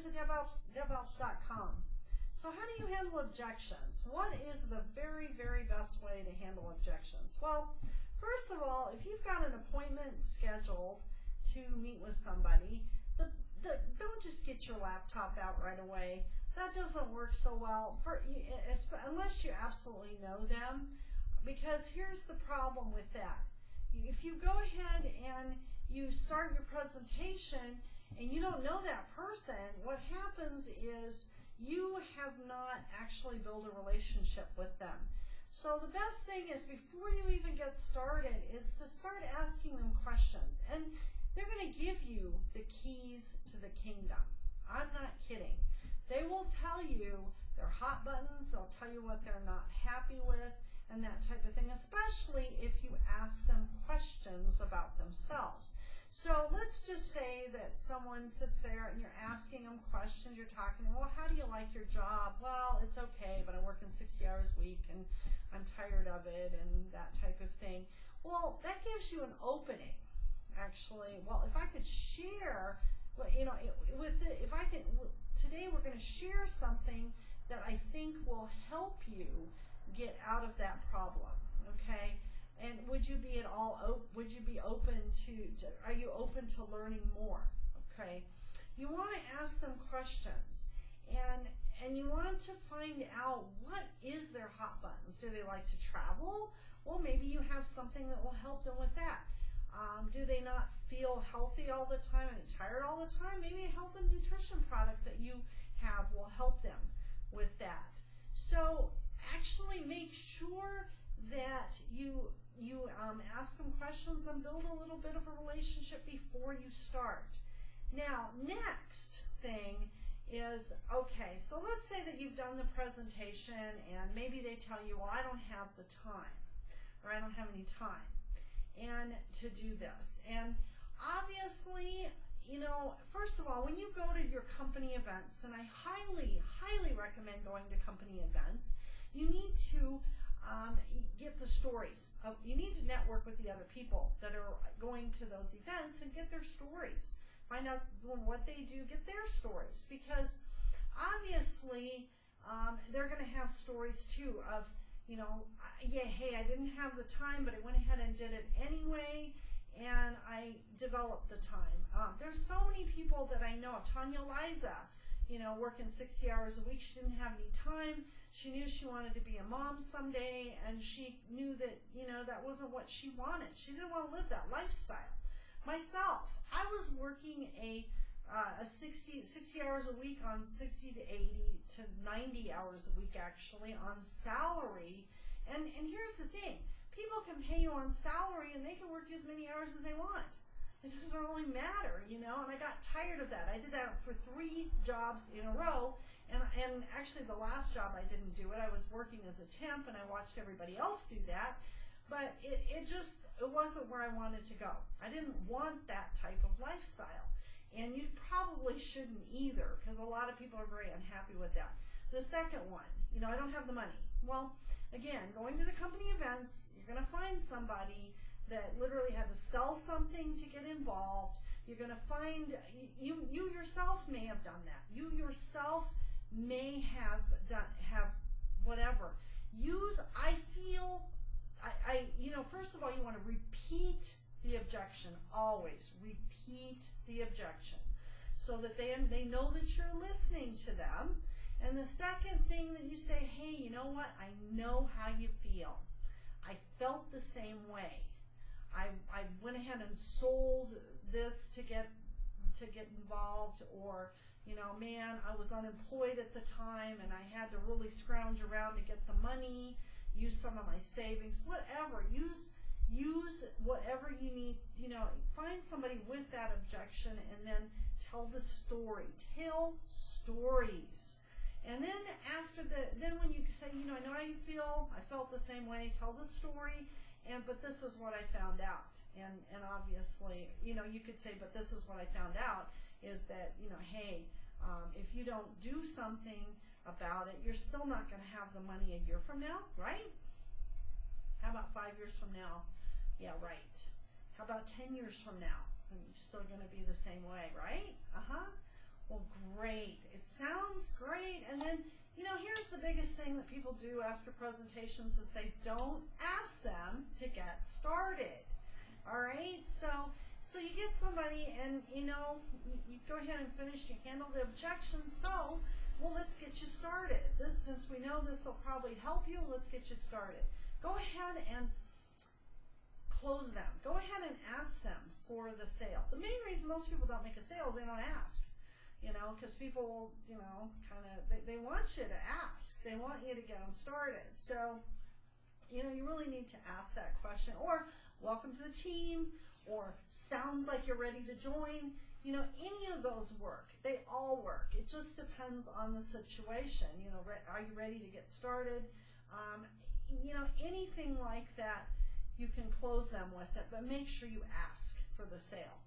visit DevOps.com. So how do you handle objections? What is the very, very best way to handle objections? Well, first of all, if you've got an appointment scheduled to meet with somebody, don't just get your laptop out right away. That doesn't work so well unless you absolutely know them, because here's the problem with that. If you go ahead and you start your presentation and you don't know that person, what happens is you have not actually built a relationship with them. So the best thing is, before you even get started, is to start asking them questions. And they're going to give you the keys to the kingdom. I'm not kidding. They will tell you their hot buttons, they'll tell you what they're not happy with, and that type of thing, especially if you ask them questions about themselves. So let's just say that someone sits there and you're asking them questions, you're talking, well, how do you like your job? Well, it's okay, but I'm working 60 hours a week and I'm tired of it, and that type of thing. Well, that gives you an opening, actually. Well, if I could share, today we're going to share something that I think will help you get out of that problem, okay? And would you be open to are you open to learning more, okay? You want to ask them questions, and you want to find out, what is their hot buttons? Do they like to travel? Well, maybe you have something that will help them with that. Do they not feel healthy all the time? Are they tired all the time? Maybe a health and nutrition product that you have will help them with that. So actually make sure that you ask them questions and build a little bit of a relationship before you start. Now, next thing is, okay, so let's say that you've done the presentation and maybe they tell you, well, I don't have the time, or I don't have any time and to do this. And obviously, first of all, when you go to your company events, and I highly, highly recommend going to company events, you need to get the stories. You need to network with the other people that are going to those events and get their stories. Find out what they do, get their stories, because obviously they're going to have stories too of, yeah, hey, I didn't have the time, but I went ahead and did it anyway, and I developed the time. There's so many people that I know. Tanya Liza, working 60 hours a week, she didn't have any time. She knew she wanted to be a mom someday, and she knew that, that wasn't what she wanted. She didn't want to live that lifestyle. Myself, I was working a 60 hours a week on 60 to 80 to 90 hours a week, actually, on salary. And here's the thing. People can pay you on salary, and they can work as many hours as they want. It doesn't really matter, and I got tired of that. I did that for 3 jobs in a row, and actually the last job I didn't do it. I was working as a temp, and I watched everybody else do that, but it wasn't where I wanted to go. I didn't want that type of lifestyle, and you probably shouldn't either, because a lot of people are very unhappy with that. The second one, I don't have the money. Well, again, going to the company events, you're going to find somebody that literally had to sell something to get involved. You're going to find, you yourself may have done that. You yourself may have whatever. First of all, you want to repeat the objection. Always repeat the objection so that they know that you're listening to them. And the second thing that you say, hey, you know what? I know how you feel. I felt the same way. I went ahead and sold this to get involved, or man, I was unemployed at the time and I had to really scrounge around to get the money, use some of my savings, whatever. Use whatever you need, find somebody with that objection and then tell the story. Tell stories. And then then when you say, I know how you feel, I felt the same way, tell the story, but this is what I found out. And obviously, you could say, but this is what I found out, is that, hey, if you don't do something about it, you're still not going to have the money a year from now, right? How about 5 years from now? Yeah, right. How about 10 years from now? You're still going to be the same way, right? Well, great. people do after presentations is they don't ask them to get started. All right, so you get somebody, and you go ahead and finish. You handle the objections. So, well, let's get you started. Since we know this will probably help you, let's get you started. Go ahead and close them. Go ahead and ask them for the sale. The main reason most people don't make a sale is they don't ask. Because people, they want you to ask. They want you to get them started. So, you really need to ask that question. Or, welcome to the team, or sounds like you're ready to join. Any of those work. They all work. It just depends on the situation. Are you ready to get started? Anything like that, you can close them with it, but make sure you ask for the sale.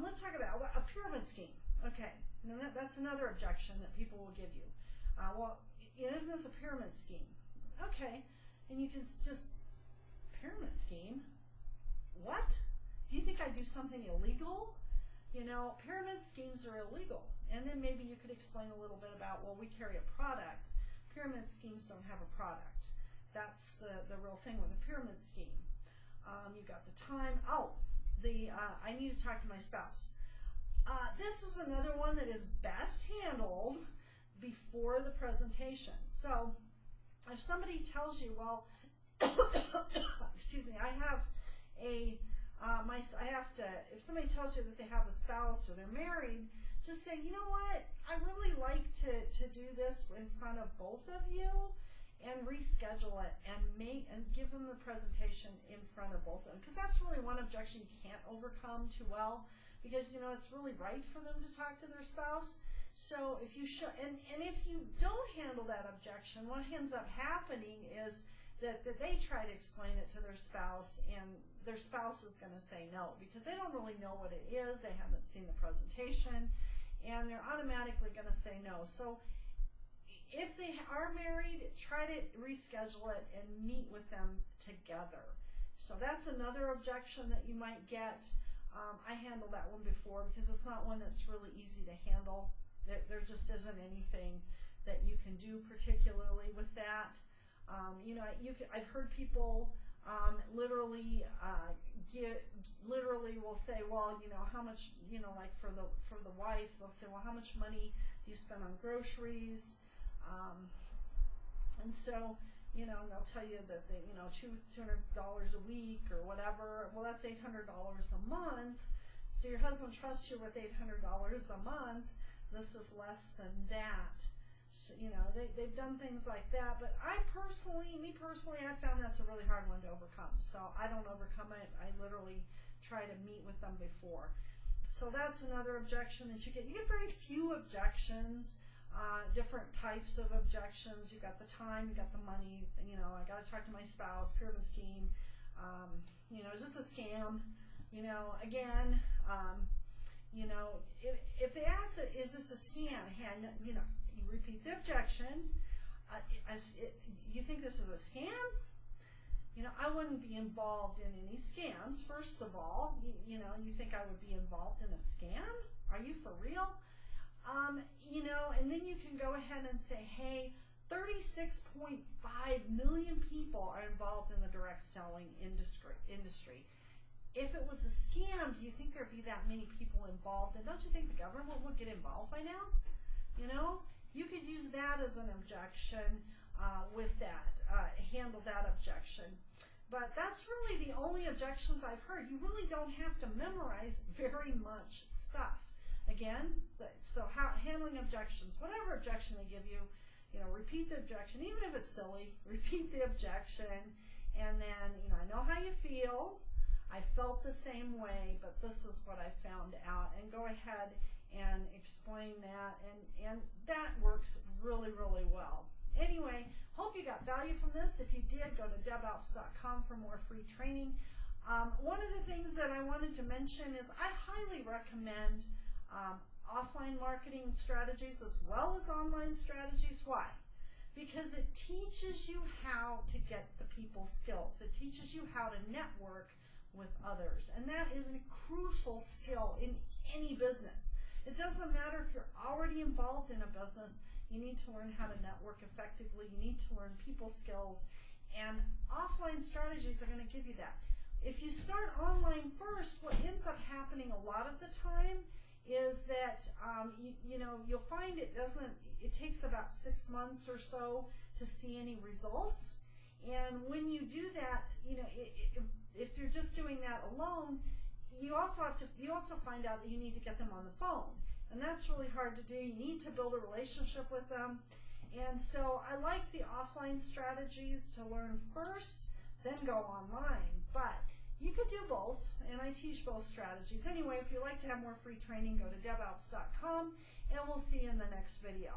Let's talk about a pyramid scheme. Okay, now that's another objection that people will give you. Well, isn't this a pyramid scheme? Okay, and you can just, pyramid scheme? What? Do you think I do something illegal? Pyramid schemes are illegal. And then maybe you could explain a little bit about, well, we carry a product. Pyramid schemes don't have a product. That's the real thing with a pyramid scheme. You got the time. I need to talk to my spouse. This is another one that is best handled before the presentation. So if somebody tells you, well, excuse me, if somebody tells you that they have a spouse or they're married, just say, you know what, I really like to do this in front of both of you, and reschedule it and give them the presentation in front of both of them. Because that's really one objection you can't overcome too well, because it's really right for them to talk to their spouse. So if you should, and if you don't handle that objection, what ends up happening is that they try to explain it to their spouse, and their spouse is going to say no, because they don't really know what it is. They haven't seen the presentation, and they're automatically going to say no. So if they are married, try to reschedule it and meet with them together. So that's another objection that you might get. I handled that one before because it's not one that's really easy to handle. There just isn't anything that you can do particularly with that. I've heard people literally will say, well, how much, like for the wife, they'll say, well, how much money do you spend on groceries? And so, they'll tell you that they, $200 a week or whatever. Well, that's $800 a month. So your husband trusts you with $800 a month. This is less than that. So, they've done things like that. But me personally, I found that's a really hard one to overcome. So I don't overcome it. I literally try to meet with them before. So that's another objection that you get. You get very few objections. Different types of objections. You got the time, you got the money, I got to talk to my spouse, pyramid scheme, is this a scam? Again, if they ask it, is this a scam? You repeat the objection. You think this is a scam? I wouldn't be involved in any scams, first of all. You think I would be involved in a scam? Are you for real? And then you can go ahead and say, hey, 36.5 million people are involved in the direct selling industry. If it was a scam, do you think there'd be that many people involved? And don't you think the government would get involved by now? You could use that as an objection with that, handle that objection. But that's really the only objections I've heard. You really don't have to memorize very much stuff. Again, so handling objections, whatever objection they give you, repeat the objection, even if it's silly, repeat the objection, and then, I know how you feel, I felt the same way, but this is what I found out, and go ahead and explain that, and that works really, really well. Anyway, hope you got value from this. If you did, go to debalps.com for more free training. One of the things that I wanted to mention is I highly recommend offline marketing strategies as well as online strategies. Why? Because it teaches you how to get the people skills. It teaches you how to network with others. And that is a crucial skill in any business. It doesn't matter if you're already involved in a business. You need to learn how to network effectively. You need to learn people skills. And offline strategies are going to give you that. If you start online first, what ends up happening a lot of the time is that you'll find it takes about 6 months or so to see any results. And when you do that, if you're just doing that alone, you also find out that you need to get them on the phone, and that's really hard to do. You need to build a relationship with them. And so I like the offline strategies to learn first, then go online. But you could do both, and I teach both strategies. Anyway, if you'd like to have more free training, go to debouts.com, and we'll see you in the next video.